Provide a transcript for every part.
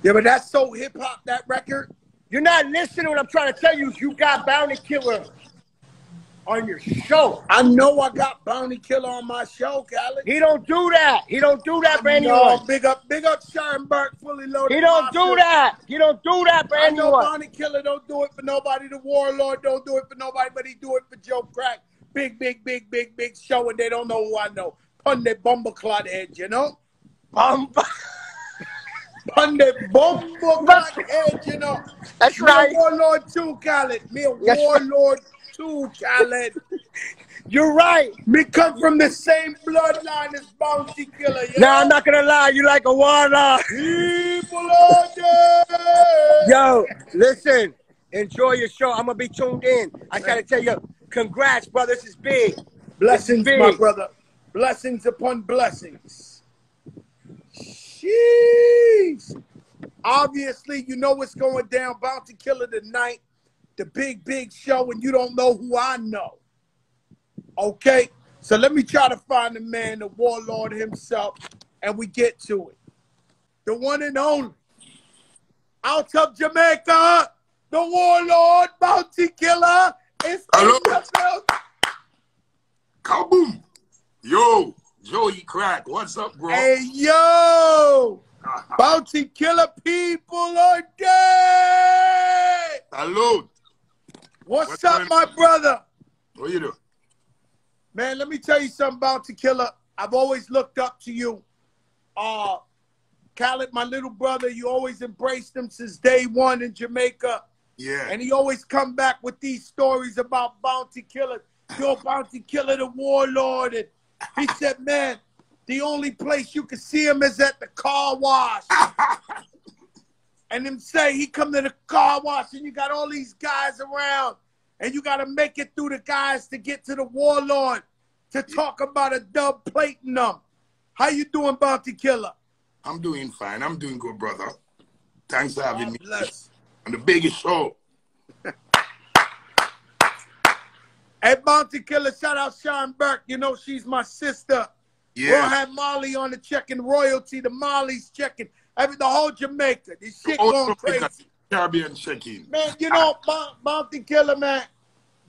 Yeah, but that's so hip-hop, that record. You're not listening. What I'm trying to tell you is you got Bounty Killer on your show. I know I got Bounty Killer on my show, Khaled. He don't do that. He don't do that for anyone. No, big up Schoenberg, fully loaded. He don't do that. He don't do that for anyone. I know Bounty Killer don't do it for nobody. The Warlord don't do it for nobody, but he do it for Joe Crack. Big show, and they don't know who I know. Pun the bumbleclot head, you know? Pun the bumbleclot head, you know? That's right. Me a Warlord too, Khaled. Me a Warlord too, Khaled. You're right. Me come from the same bloodline as Bounty Killer. You know? I'm not gonna lie. You like a warlord. People are dead. Yo, listen. Enjoy your show. I'm gonna be tuned in. I gotta tell you, congrats, brother. This is big. Blessings, big. my brother. Blessings upon blessings. Jeez. Obviously, you know what's going down. Bounty Killer tonight. The big show, and you don't know who I know. Okay? So let me try to find the man, the Warlord himself, and we get to it. The one and only. Out of Jamaica, the Warlord, Bounty Killer. It's hello. Kaboom. Yo, Joey Crack. What's up, bro? Hey, yo. Bounty Killer, people are dead. Hello. What's up, my brother? What you doing? Man, let me tell you something, Bounty Killer. I've always looked up to you. Khaled, my little brother, you always embraced him since day one in Jamaica. Yeah. And he always come back with these stories about Bounty Killer. Yo, Bounty Killer, the Warlord. And he said, man, the only place you can see him is at the car wash. And him say he come to the car wash and you got all these guys around and you got to make it through the guys to get to the Warlord to talk about a dub plating them. How you doing, Bounty Killer? I'm doing fine. I'm doing good, brother. Thanks for having me bless. On the biggest show. Hey, Bounty Killer, shout out Sean Burke. You know she's my sister. Yeah. We'll have Molly on the checking royalty. The Molly's checking. The whole Jamaica. This shit going crazy. Caribbean checking. Man, you know, Bounty Killer, man,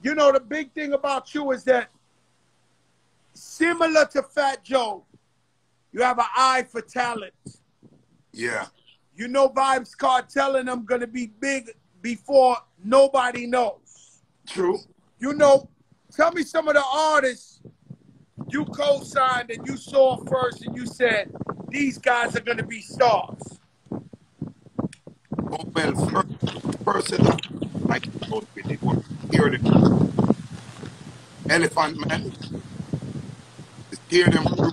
you know, the big thing about you is that similar to Fat Joe, you have an eye for talent. Yeah. You know vybz Kartel and them going to be big before nobody knows. True. You know, tell me some of the artists you co-signed and you saw first and you said, these guys are going to be stars. Oh, well, first I came out with it was Hear Them. Elephant Man. Hear Them Crew.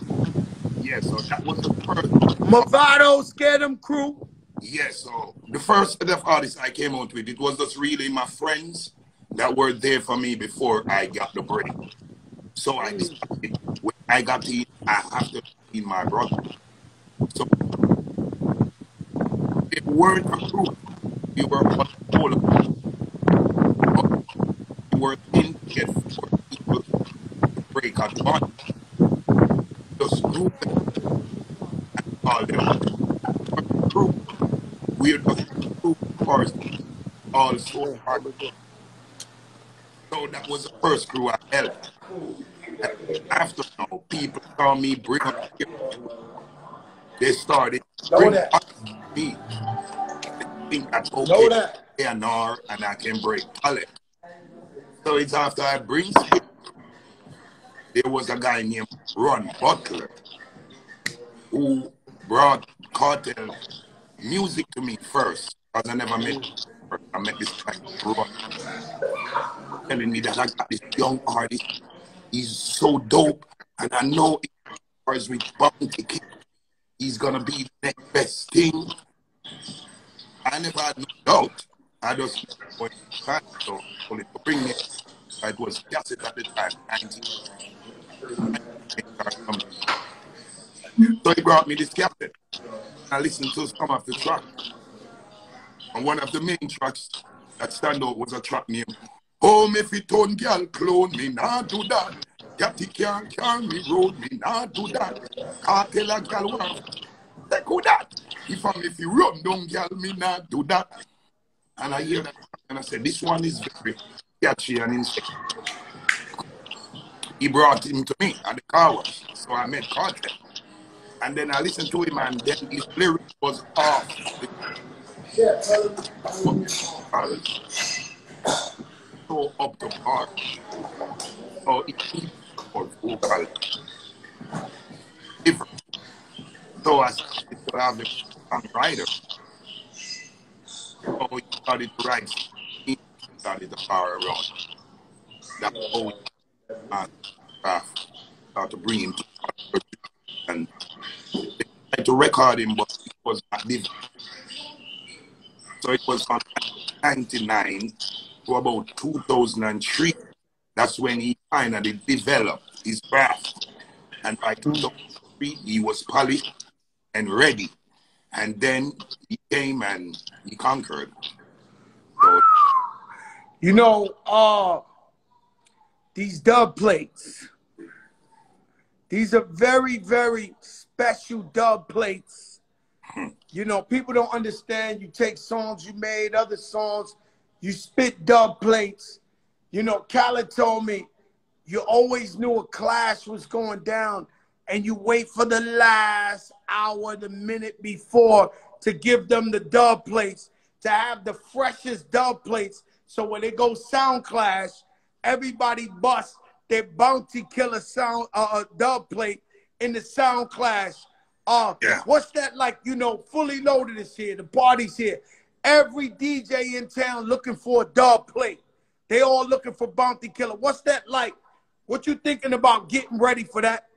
Yes, so that was the first. Movado, Scare Them Crew. Yes, so the first set of artists I came out with, it was just really my friends that were there for me before I got the break. So I decided when I got in, I have to be my brother. So it weren't a group. We were all of them. We were in to get 4 people to break at once. Just group them and call them group. We're just group first, all so hard. So that was the first crew I helped. And after now, people saw me bring up here. They started bringing up me. They think that okay, A&R and I can break talent. So it's after I bring Skip, there was a guy named Ron Butler who brought Kartel music to me first, because I never met him. I met this guy, Ron, telling me that I got this young artist. He's so dope, and I know as with Bounty Killer, he's gonna be the next best thing. I never had no doubt. I just went to so to bring it. It was cassette at the time, 19. So he brought me this cassette. I listened to some of the tracks. And one of the main tracks that stand out was a track named Home If It Own Girl Clone, me nah do that. Got the can't carry me road, me nah do that. Kartel a girl want Like, who that? If you run down, girl, me not do that. And I hear that, and I said, this one is very catchy and insane. He brought him to me at the car wash. So I met Kartel. And then I listened to him, and then his lyric was off. So up to par. So it was vocal different. So I started to have the songwriter. So he started to write. He started to power around. That's how started to bring him to the and they tried to record him, but it was not different. So it was from 1999 to about 2003. That's when he finally developed his craft. And by 2003, he was polished and ready. And then he came and he conquered. So, you know, these dub plates, these are very, very special dub plates. You know, people don't understand. You take songs you made, other songs, you spit dub plates. You know, Killa told me you always knew a clash was going down and you wait for the last hour, the minute before to give them the dub plates, to have the freshest dub plates. So when they go sound clash, everybody busts their Bounty Killer sound dub plate in the sound clash. yeah. What's that like? You know, Fully Loaded is here. The party's here. Every DJ in town looking for a dub plate. They all looking for Bounty Killer. What's that like? What you thinking about getting ready for that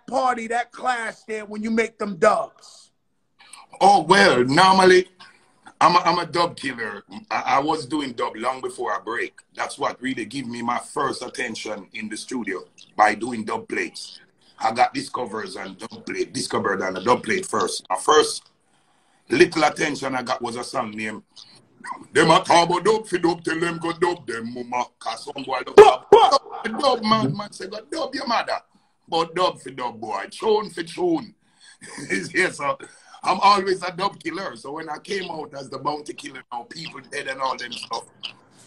party, that clash there when you make them dubs? Oh, well, normally I'm a dub killer. I was doing dub long before I break. That's what really gave me my first attention in the studio, by doing dub plates. I got discovered on a dub plate first. My first little attention I got was a song named Them a talk about dub for dub, tell them go dub them mama. Cause some boy look dub man say go dub your mother. But dub for dub boy, tune for tune. Yeah, so I'm always a dub killer. So when I came out as the Bounty Killer, now people dead and all them stuff,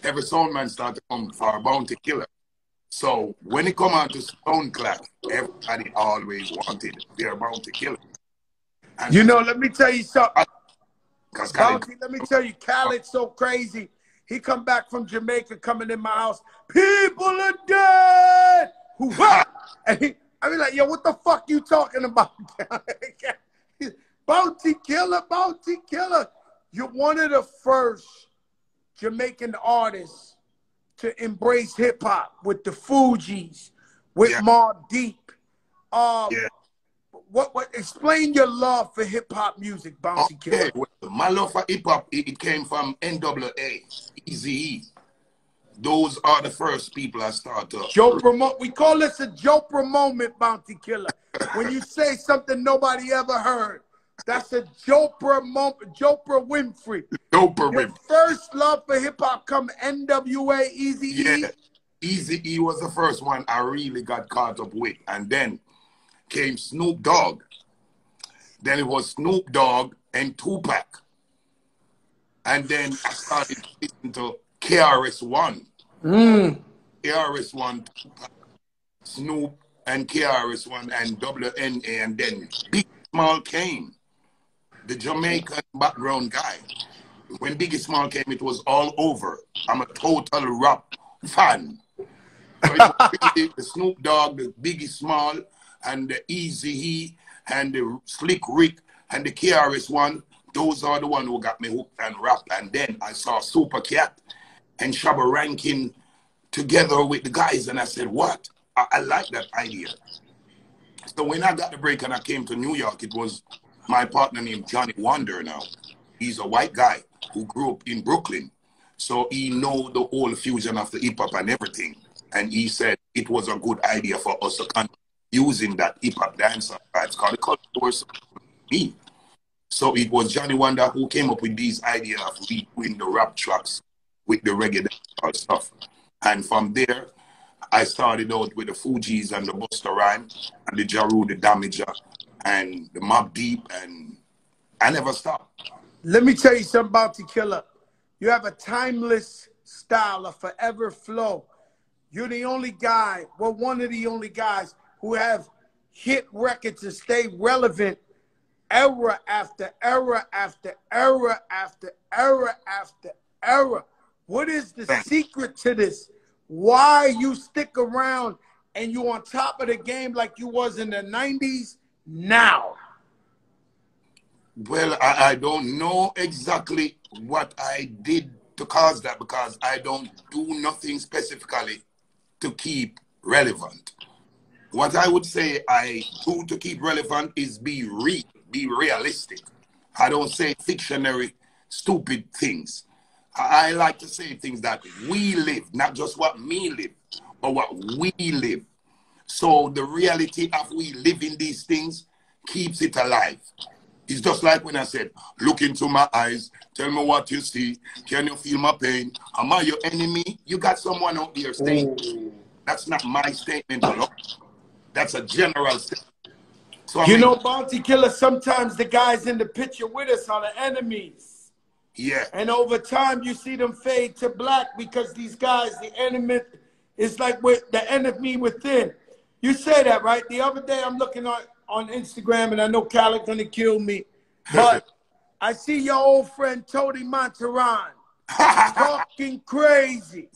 every soundman started to come for a Bounty Killer. So when it come out to SoundCloud, everybody always wanted their Bounty Killer. And you know, let me tell you something. Bounty, let me tell you, Khaled's so crazy. He come back from Jamaica, coming in my house. People are dead. And I be like, yo, what the fuck you talking about? Bounty Killer, Bounty Killer. You're one of the first Jamaican artists to embrace hip hop with the Fugees, with Mobb Deep. What? Explain your love for hip hop music, Bounty Killer. Well, my love for hip hop, it came from NWA, Eazy-E. Those are the first people I started. We call this a Jopra moment, Bounty Killer. When you say something nobody ever heard, that's a Jopra moment. Jopra Winfrey. Your first love for hip hop come NWA, Eazy-E. Yeah, Eazy-E was the first one I really got caught up with, and then came Snoop Dogg. Then it was Snoop Dogg and Tupac, and then I started listening to KRS-One. KRS-One, Tupac, Snoop, and KRS-One, and WNA, and then Big Small came, the Jamaican background guy. When Biggie Small came, it was all over. I'm a total rap fan. So it was really the Snoop Dogg, the Biggie Small, and the Eazy-E, and the Slick Rick, and the KRS-One. Those are the ones who got me hooked on rap. And then I saw Super Cat and Shabba Rankin together with the guys, and I said, what? I like that idea. So when I got the break and I came to New York, it was my partner named Johnny Wonder now. He's a white guy who grew up in Brooklyn. So he know the whole fusion of the hip-hop and everything. And he said it was a good idea for us to continue using that hip-hop dance. It's called the culture me. So it was Johnny Wonder who came up with these ideas of doing the rap tracks with the reggae stuff. And from there, I started out with the Fugees and the Busta Rhymes and the Ja Rule, the Damager, and the Mobb Deep, and I never stop. Let me tell you something about Killa. You have a timeless style, a forever flow. You're the only guy, well, one of the only guys who have hit records and stay relevant era after era after era after era after era. What is the secret to this? Why you stick around and you on top of the game like you was in the 90s now? Well, I don't know exactly what I did to cause that, because I don't do nothing specifically to keep relevant. What I would say I do to keep relevant is be real, be realistic. I don't say fictionary, stupid things. I like to say things that we live, not just what me live, but what we live. So the reality of we living these things keeps it alive. It's just like when I said, look into my eyes, tell me what you see, can you feel my pain? Am I your enemy? You got someone out there saying, that's not my statement alone. That's a general statement. So you know, Bounty Killer, sometimes the guys in the picture with us are the enemies. Yeah. And over time, you see them fade to black because these guys, the enemy, is like with the enemy within. You say that, right? The other day, I'm looking on Instagram, and I know Khaled gonna kill me, but I see your old friend Tony Montaran talking crazy.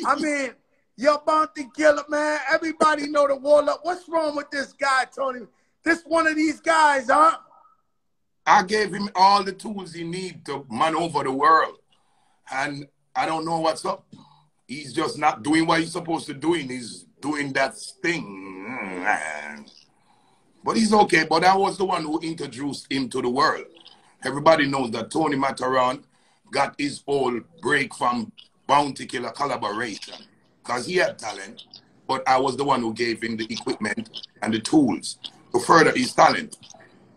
I mean, your Bounty Killer, man, everybody know the warlock. What's wrong with this guy, Tony? This one of these guys, huh? I gave him all the tools he needs to man over the world, and I don't know what's up. He's just not doing what he's supposed to do. He's doing that thing. But he's okay. But I was the one who introduced him to the world. Everybody knows that Tony Mataran got his whole break from Bounty Killer collaboration because he had talent. But I was the one who gave him the equipment and the tools to further his talent.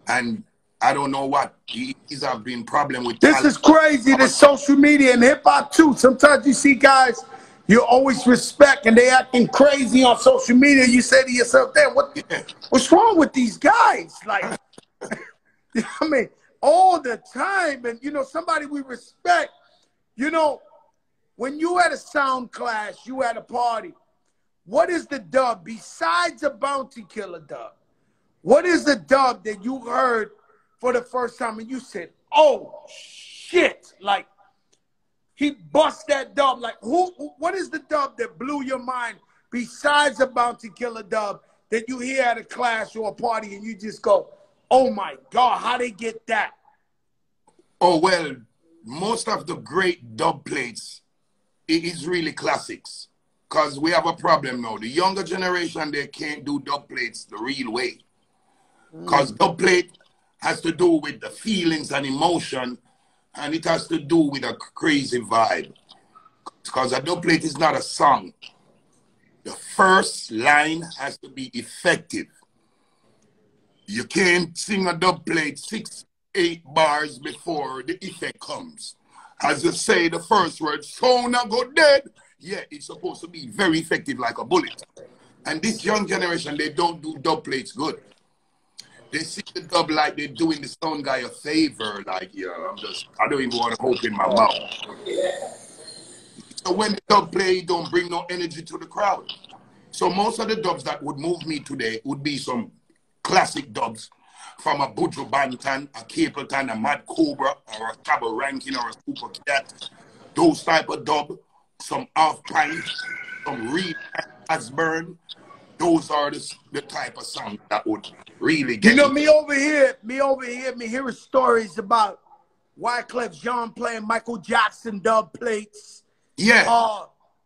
And I don't know what he's having problem with. This is crazy, this social media and hip-hop too. Sometimes you see guys you always respect and they acting crazy on social media. You say to yourself, damn, what's wrong with these guys? Like, I mean, all the time. And, you know, somebody we respect, you know, when you at a sound clash, you at a party, what is the dub besides a Bounty Killer dub? What is the dub that you heard for the first time and you said, oh, shit, like, he bust that dub. Like, what is the dub that blew your mind besides a Bounty Killer dub that you hear at a class or a party and you just go, oh my God, how they get that? Oh, well, most of the great dub plates, it is really classics. Because we have a problem now. The younger generation, they can't do dub plates the real way. Because dub plate has to do with the feelings and emotion, and it has to do with a crazy vibe. Because a dub plate is not a song. The first line has to be effective. You can't sing a dub plate 6, 8 bars before the effect comes. As you say the first word, sound a go dead. Yeah, it's supposed to be very effective like a bullet. And this young generation, they don't do dub plates good. They see the dub like they're doing the sound guy a favor. Like, yeah, I don't even want to open my mouth. So when the dub play, don't bring no energy to the crowd. So most of the dubs that would move me today would be some classic dubs from a Buju Banton, a Capleton, a Mad Cobra, or a Tabo Rankin, or a Super Cat. Those type of dub. Some Off Pint, some Reed Asburn. Those are the type of songs that would really get you know, me over here, me hearing stories about Wyclef Jean playing Michael Jackson dub plates. Yeah.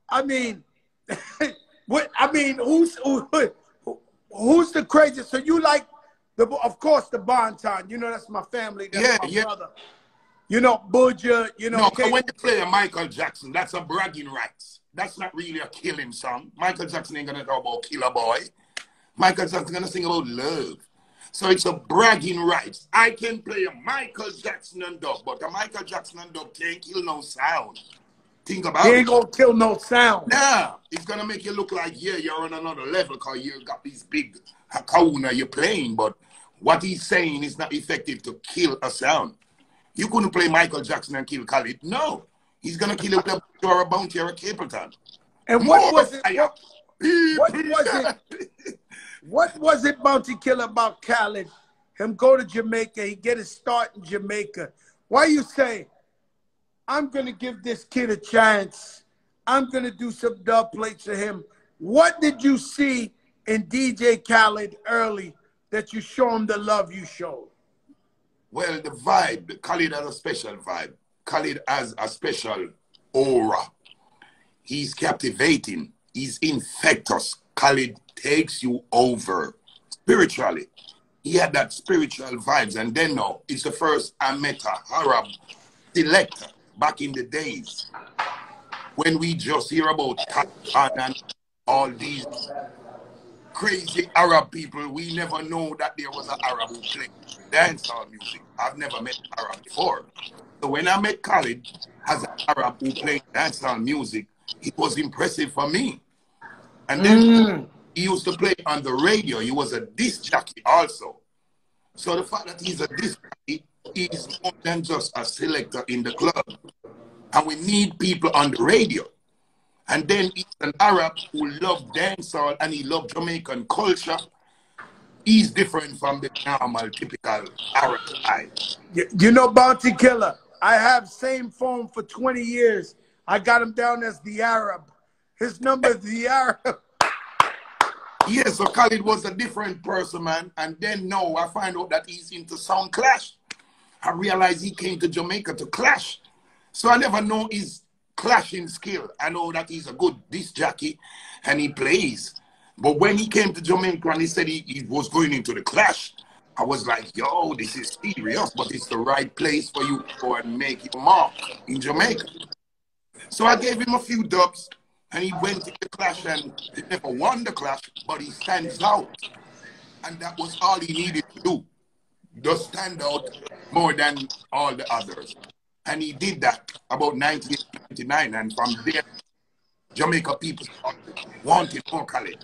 I mean, who's the craziest? So you like of course the Banton. You know, that's my family. That's my brother. You know, Buja, you know. No, okay. When you play a Michael Jackson, that's a bragging rights. That's not really a killing song. Michael Jackson ain't gonna talk about Killer Boy. Michael Jackson's gonna sing about love. So it's a bragging rights. I can play a Michael Jackson and dub, but a Michael Jackson and dub can't kill no sound. Think about it. He ain't gonna kill no sound. Yeah, it's gonna make you look like, yeah, you're on another level because you got these big hakuna you're playing, but what he's saying is not effective to kill a sound. You couldn't play Michael Jackson and kill Khalid. No. He's going to kill it with a or a Bounty or a Capleton. And what was it? What was it, Bounty Killer, about Khalid? Him go to Jamaica, he get his start in Jamaica. Why you say, I'm going to give this kid a chance. I'm going to do some dub plates for him. What did you see in DJ Khaled early that you show him the love you showed? Well, the vibe, Khalid has a special vibe. Khalid has a special aura. He's captivating. He's infectious. Khalid takes you over spiritually. He had that spiritual vibes. And then now, it's the first I met a Arab selector back in the days when we just hear about Taliban and all these crazy Arab people. We never know that there was an Arab who played dancehall music. I've never met an Arab before. So when I met Khalid as an Arab who played dancehall music, it was impressive for me. And then he used to play on the radio. He was a disc jockey also. So the fact that he's a disc jockey, he's more than just a selector in the club. And we need people on the radio. And then he's an Arab who loved dancehall and he loved Jamaican culture. He's different from the normal, typical Arab guy. You know, Bounty Killer, I have same phone for 20 years. I got him down as the Arab. His number is the Arab. Yes, so Khalid was a different person, man. And then now I find out that he's into sound clash. I realized he came to Jamaica to clash. So I never know his clashing skill. I know that he's a good disc jockey and he plays. But when he came to Jamaica and he said he was going into the clash, I was like, yo, this is serious, but it's the right place for you to go and make your mark in Jamaica. So I gave him a few dubs and he went to the clash and he never won the clash, but he stands out. And that was all he needed to do. Just stand out more than all the others. And he did that about 1999. And from there, Jamaica people wanted more Khalid.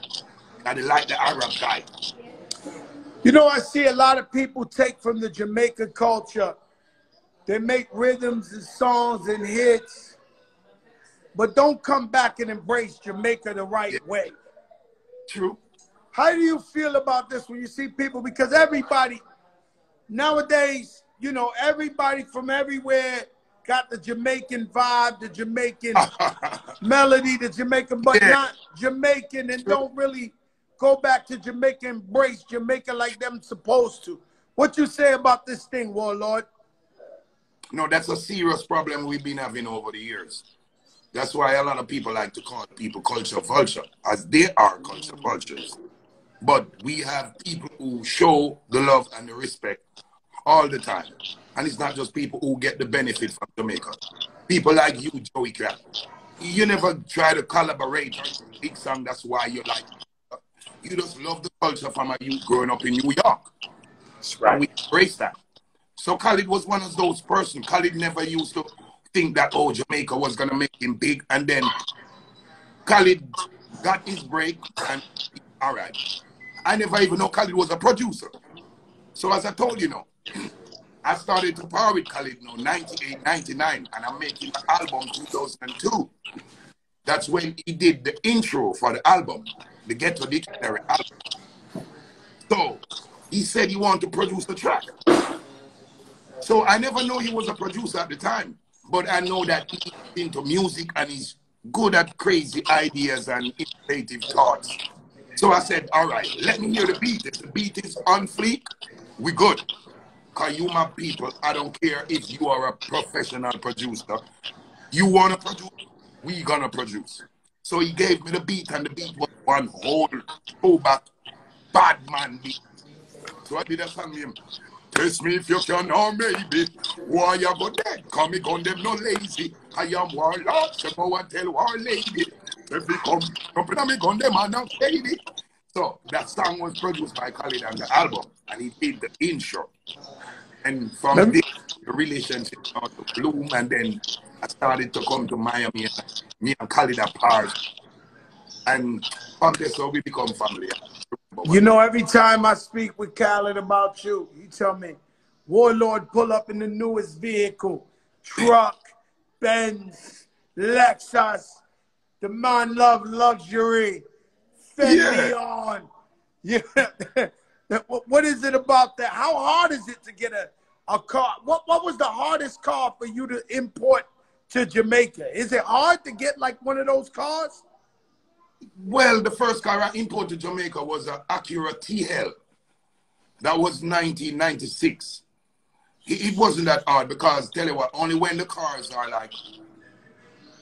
And they like the Arab guy. You know, I see a lot of people take from the Jamaican culture. They make rhythms and songs and hits, but don't come back and embrace Jamaica the right way. True. How do you feel about this when you see people? Because everybody, nowadays, you know, everybody from everywhere got the Jamaican vibe, the Jamaican melody, the Jamaican, but not Jamaican, and don't really go back to Jamaica, embrace Jamaica like them supposed to. What you say about this thing, Warlord? No, that's a serious problem we've been having over the years. That's why a lot of people like to call people culture vulture, as they are culture vultures. But we have people who show the love and the respect all the time. And it's not just people who get the benefit from Jamaica. People like you, Joey Crab. You never try to collaborate on a big song, that's why you like it. You just love the culture from a youth growing up in New York. That's right. And we embrace that. So Khalid was one of those persons. Khalid never used to think that, oh, Jamaica was going to make him big. And then Khalid got his break and all right. I never even know Khalid was a producer. So as I told you now, I started to power with Khalid now, 98, 99, and I'm making the album 2002. That's when he did the intro for the album, the Ghetto Dictionary album. So he said he wanted to produce the track. So I never knew he was a producer at the time, but I know that he's into music and he's good at crazy ideas and innovative thoughts. So I said, all right, let me hear the beat. If the beat is on fleek, we good. Because you, my people, I don't care if you are a professional producer. You want to produce, we going to produce. So he gave me the beat, and the beat was one whole throwback bad man beat. So I did a song with him. Test me if you can, or maybe. Why you go dead? Come me gun them no lazy. I am warlord, so go and tell war lady. If he come up in me gun them and not lady. So that song was produced by Khalid on the album, and he did the intro. And from there, the relationship started to bloom, and then I started to come to Miami, and me and Khalid apart. And from there, so we become family. You know, every time I speak with Khaled about you, he tell me, Warlord pull up in the newest vehicle, truck, Benz, Lexus, the man love luxury, Fendi on. Yeah. What is it about that? How hard is it to get a car? What was the hardest car for you to import to Jamaica? Is it hard to get like one of those cars? Well, the first car I imported to Jamaica was an Acura TL. That was 1996. It wasn't that hard because, tell you what, only when the cars are like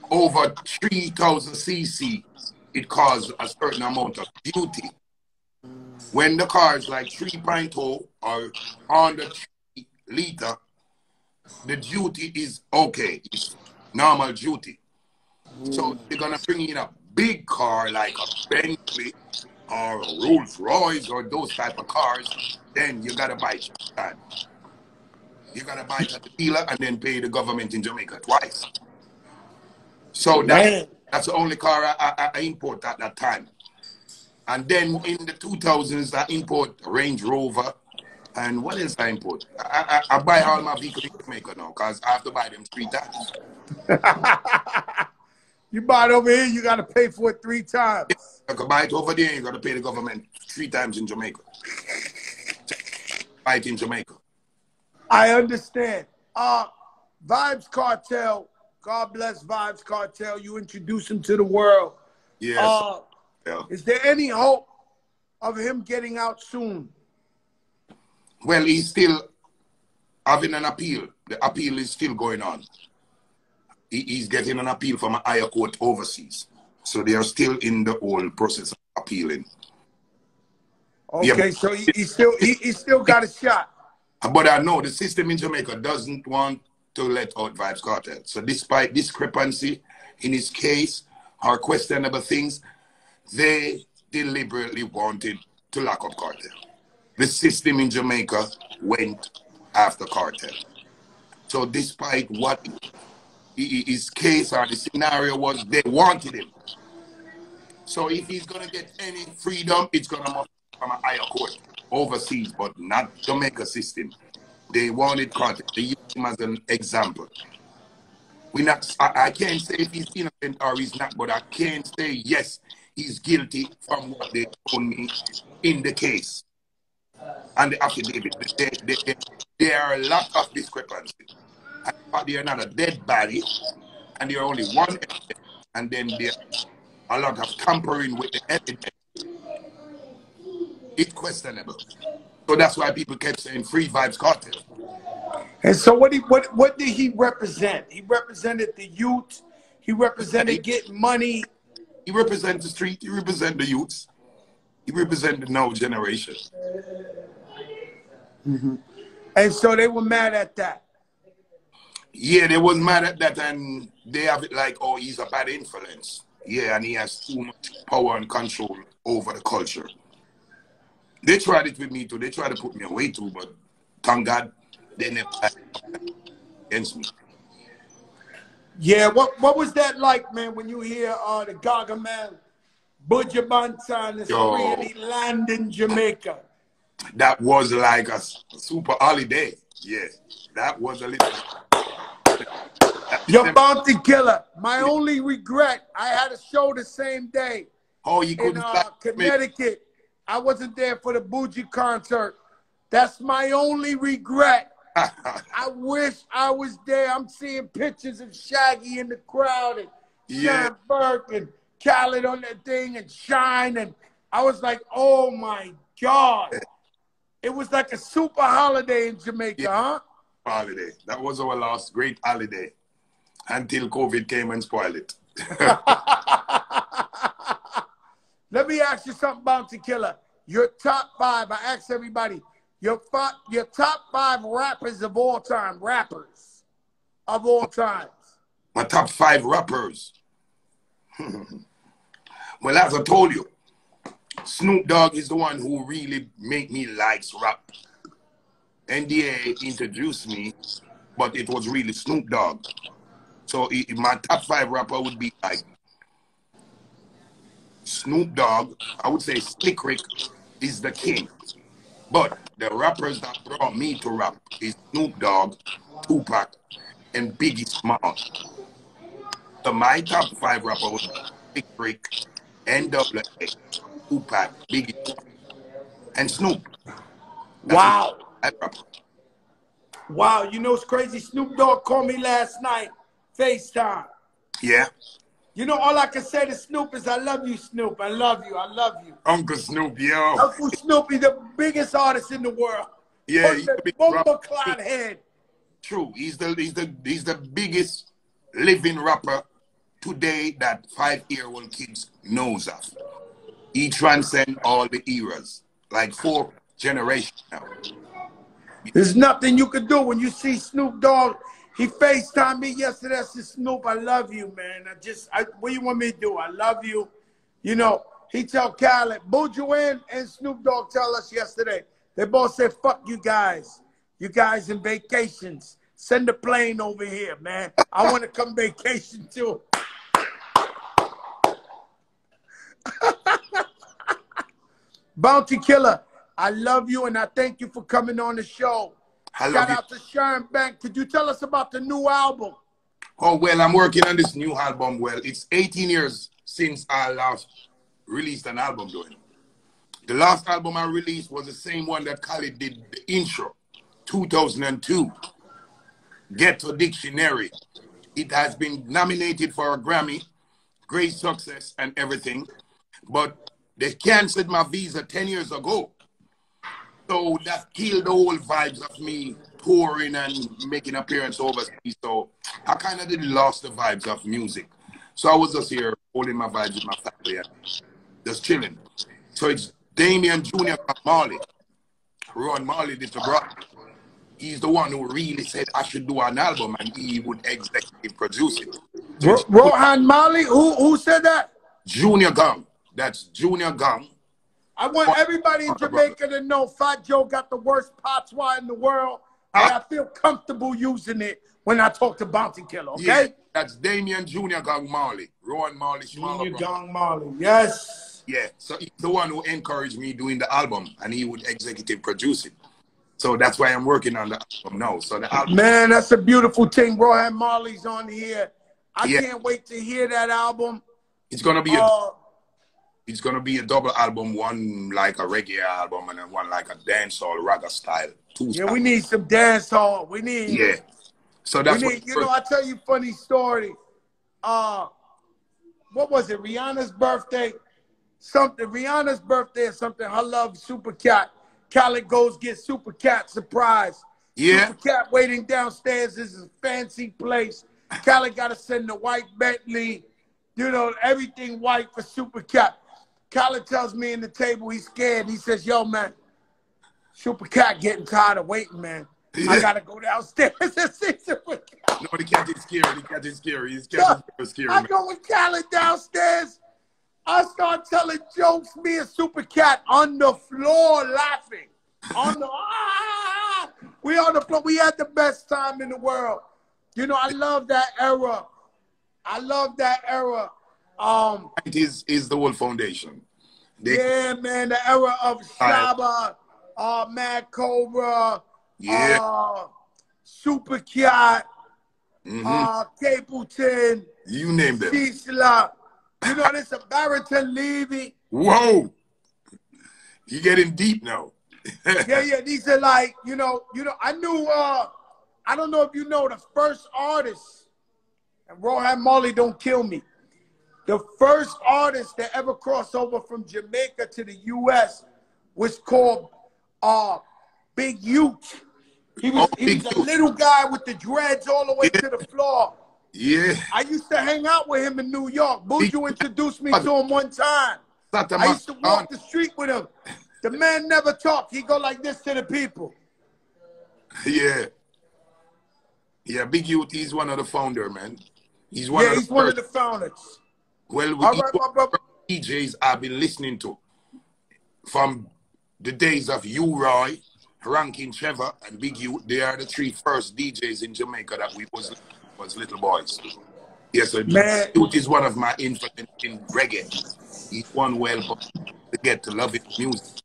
over 3,000 cc, it causes a certain amount of duty. When the car is like 3.0 or under 3 liter, the duty is okay. It's normal duty. So they're going to bring in a big car like a Bentley or a Rolls Royce or those type of cars, then you got to buy it. You got to buy it at the dealer and then pay the government in Jamaica twice. So that's the only car I import at that time. And then in the 2000s, I import Range Rover. And what else I import? I buy all my vehicles in Jamaica now because I have to buy them 3 times. You buy it over here, you got to pay for it 3 times. I can buy it over there, you got to pay the government 3 times in Jamaica. Buy it in Jamaica. I understand. Vybz Kartel, God bless Vybz Kartel. You introduce him to the world. Yes. Is there any hope of him getting out soon? Well, he's still having an appeal. The appeal is still going on. He's getting an appeal from a higher court overseas. So they are still in the whole process of appealing. Okay, yeah, so he still got a shot. But I know the system in Jamaica doesn't want to let out Vybz Kartel. So despite discrepancy in his case or questionable things, they deliberately wanted to lock up Kartel. The system in Jamaica went after Kartel. So despite what his case or the scenario was, they wanted him. So if he's going to get any freedom, it's going to come from a higher court overseas, but not Jamaica system. They wanted Kartel. They used him as an example. I can't say if he's innocent or he's not, but I can say yes, he's guilty from what they told me in the case. And the affidavit, there are a lot of discrepancies. They are not a dead body, and there are only one evidence, and then there's a lot of tampering with the evidence. It's questionable. So that's why people kept saying free Vybz Kartel. And so what did he represent? He represented the youth. He represented getting money. He represents the street. He represents the youths. He represents the now generation. Mm-hmm. And so they were mad at that. Yeah, they was mad at that, and they have it like, oh, he's a bad influence. Yeah, and he has too much power and control over the culture. They tried it with me too. They tried to put me away too, but thank God they never against me. Yeah, what was that like, man, when you hear the Gaga man, Buju Banton is free and he land in Jamaica? That was like a super holiday. Yeah, that was a little... Your Bounty Killer. My only regret, I had a show the same day in Connecticut. I wasn't there for the Buju concert. That's my only regret. I wish I was there. I'm seeing pictures of Shaggy in the crowd and Sean Burke and Khaled on that thing and Shine. And I was like, oh my God. It was like a super holiday in Jamaica, huh? Holiday. That was our last great holiday until COVID came and spoiled it. Let me ask you something, Bounty Killer. Your top 5, I asked everybody, your top 5 rappers of all time, My top 5 rappers. Well, as I told you, Snoop Dogg is the one who really made me like rap. NDA introduced me, but it was really Snoop Dogg. So my top 5 rapper would be like Snoop Dogg, I would say Slick Rick, is the king. But the rappers that brought me to rap is Snoop Dogg, Tupac, and Biggie Smalls. So my top 5 rapper was Big Rick, NWA, Tupac, Biggie, and Snoop. Wow. Wow, you know it's crazy. Snoop Dogg called me last night, FaceTime. Yeah. You know, all I can say to Snoop is I love you, Snoop. I love you. I love you. Uncle Snoop, yo. Uncle Snoopy, the biggest artist in the world. Yeah, he's the big rapper. Head. True. He's the biggest living rapper today that 5-year-old kids knows of. He transcends all the eras, like 4 generations now. There's nothing you can do when you see Snoop Dogg. He FaceTimed me yesterday. I said, Snoop, I love you, man. What do you want me to do? I love you. You know, he tell Khaled, Buju and Snoop Dogg tell us yesterday. They both said, fuck you guys. You guys in vacations. Send a plane over here, man. I want to come vacation too. Bounty Killer, I love you and I thank you for coming on the show. Shout out to Sharon Bank. Could you tell us about the new album? Oh, well, I'm working on this new album. Well, it's 18 years since I last released an album doing. The last album I released was the same one that Khaled did the intro, 2002. Ghetto Dictionary. It has been nominated for a Grammy, great success and everything. But they canceled my visa 10 years ago. So that killed the whole vibes of me touring and making appearance overseas. So I kind of did lost the vibes of music. So I was just here holding my vibes with my family and just chilling. So it's Damian Jr. Marley. Ron Marley did the brother. He's the one who really said I should do an album and he would executive produce it. So Rohan Marley? Who said that? Junior Gang. That's Junior Gang. I want everybody in Jamaica to know Fat Joe got the worst patois in the world, and I feel comfortable using it when I talk to Bounty Killer, okay? Yeah, that's Damian Jr. Gang Marley. Rowan Marley. Junior Gang Marley, yes. Yeah, so he's the one who encouraged me doing the album, and he would executive produce it. So that's why I'm working on the album now. So the album, man, that's a beautiful thing. Rohan Marley's on here. I can't wait to hear that album. It's gonna be it's gonna be a double album, one like a reggae album and then one like a dancehall ragga style. We need some dancehall. We need So that's what you know, I tell you a funny story. What was it? Rihanna's birthday? Rihanna's birthday or something. I love Super Cat. Khaled goes get Super Cat surprise. Yeah. Super Cat waiting downstairs. This is a fancy place. Khaled got to send the white Bentley. You know, everything white for Super Cat. Khaled tells me in the table he's scared. He says, yo, man, Super Cat getting tired of waiting, man. I got to go downstairs and see Super Cat. No, the cat is scary. The cat is scary. He's scary, I go with Khaled downstairs. I start telling jokes, me and Super Cat on the floor laughing. We on the floor. We had the best time in the world. You know, I love that era. I love that era. It is the whole foundation. Yeah, man, the era of Shaba, Mad Cobra, Super Cat, Capleton, you name them. Cecila. You know, this is Barrington Levy. Whoa. You getting deep now. yeah, these are like, you know, I knew, I don't know if you know the first artist, and Rohan Marley don't kill me. The first artist that ever crossed over from Jamaica to the U.S. was called Big Ute. He was a little guy with the dreads all the way to the floor. Yeah. I used to hang out with him in New York. Buju introduced me to him one time. I used to walk the street with him. The man never talked. He go like this to the people. Yeah. Yeah, Big Youth, he's one of the founder, man. He's one of the founders. Well, all right, my brother. DJs I've been listening to from the days of U Roy, Rankin Trevor, and Big Youth. They are the 3 first DJs in Jamaica that we was little boys. Yes, so Youth is one of my influences in reggae. He's one well to get to love his music.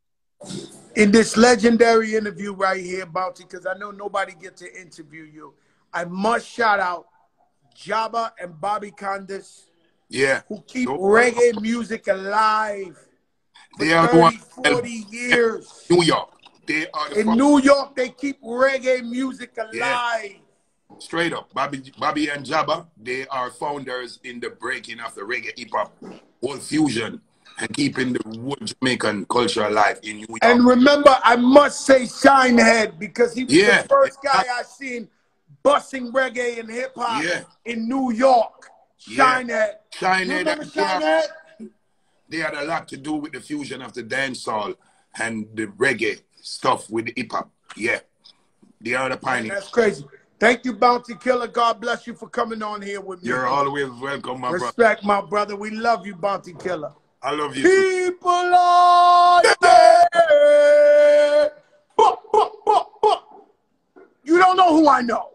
In this legendary interview right here, Bounty, because I know nobody gets to interview you, I must shout out Jabba and Bobby Candace, who keep reggae music alive for They are 30, 40 years. New York. They are the In New York, they keep reggae music alive. Straight up. Bobby and Jabba, they are founders in the breaking of the reggae hip-hop, whole fusion, and keeping the wood Jamaican culture alive in New York. And remember, I must say Shinehead, because he was the first guy I seen busting reggae and hip-hop in New York. Shinehead. Remember Shinehead? They had a lot to do with the fusion of the dancehall and the reggae stuff with the hip-hop. Yeah. They are the pioneers. That's crazy. Thank you, Bounty Killer. God bless you for coming on here with me. You're always welcome, my brother. Respect, my brother. We love you, Bounty Killer. I love you. People are there. You don't know who I know.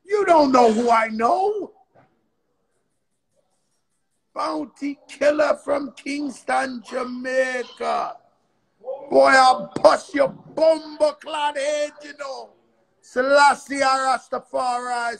You don't know who I know. Bounty Killer from Kingston, Jamaica. Boy, I'll bust your bumper clad head, you know. Selassie Rastafari.